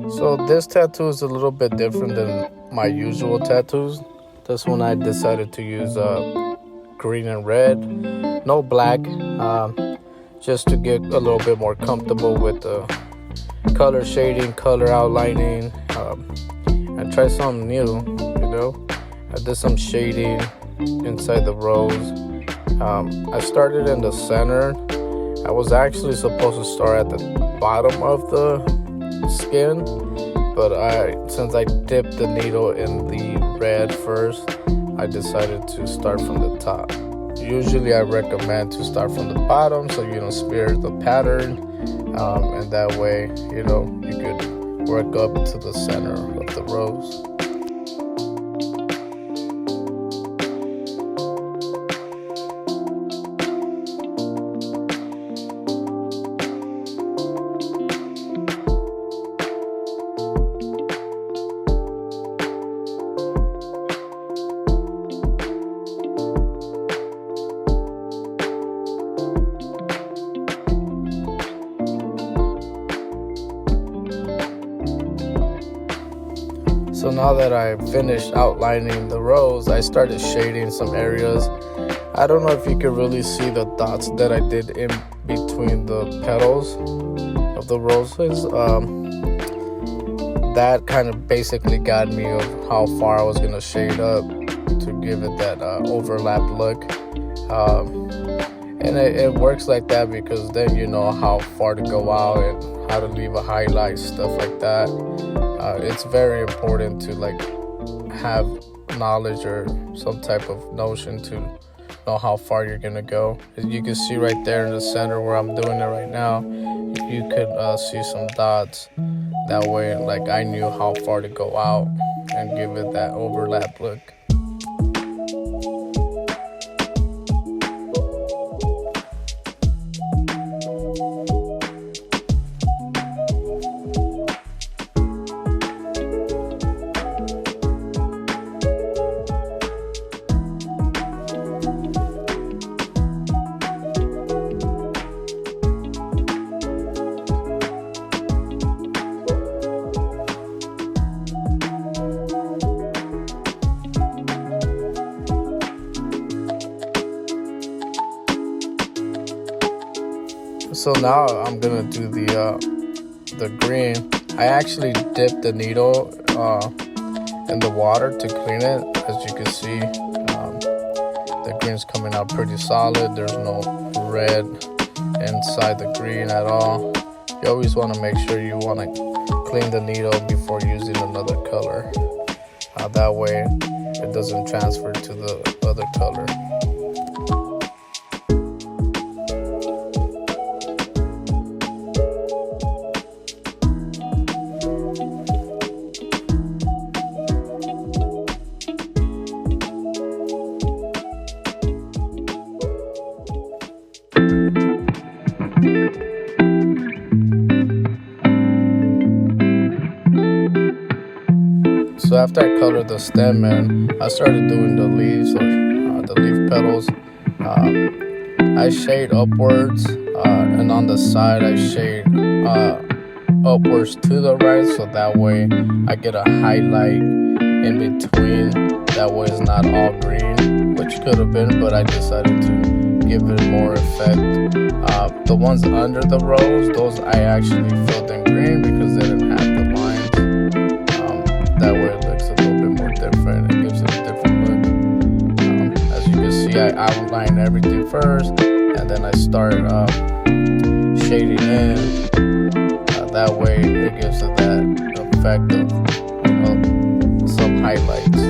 So this tattoo is a little bit different than my usual tattoos. This one I decided to use green and red, no black, just to get a little bit more comfortable with the color shading, color outlining, and try something new, you know. I did some shading inside the rose. I started in the center. I was actually supposed to start at the bottom of the skin, but since I dipped the needle in the red first, I decided to start from the top. Usually I recommend to start from the bottom so you don't smear the pattern, and that way you could work up to the center of the rose. So now that I finished outlining the rose, I started shading some areas. I don't know if you can really see the dots that I did in between the petals of the roses. That kind of basically got me of how far I was going to shade up to give it that overlap look. And it works like that because then you know how far to go out and how to leave a highlight, stuff like that. It's very important to have knowledge or some type of notion to know how far you're gonna go. As you can see right there in the center where I'm doing it right now, you could see some dots. That way, I knew how far to go out and give it that overlap look. So now I'm gonna do the green. I actually dipped the needle in the water to clean it. As you can see, the green's coming out pretty solid. There's no red inside the green at all. You always want to make sure you want to clean the needle before using another color. That way it doesn't transfer to the other color. So after I colored the stem in, I started doing the leaves or the leaf petals. I shade upwards, and on the side I shade upwards to the right, so that way I get a highlight in between. That way it's not all green, which could have been, but I decided to give it more effect. The ones under the rose, those I actually filled in green because they didn't have the lines. That way it looks a little bit more different. It gives it a different look. As you can see, I outline everything first, and then I start shading in. That way it gives it that effect of some highlights.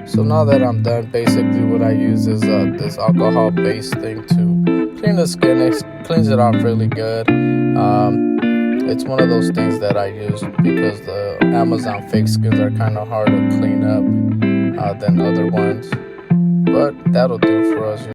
So now that I'm done, basically what I use is this alcohol-based thing to clean the skin. It cleans it off really good. It's one of those things that I use because the Amazon fake skins are kind of hard to clean up than other ones. But that'll do for us.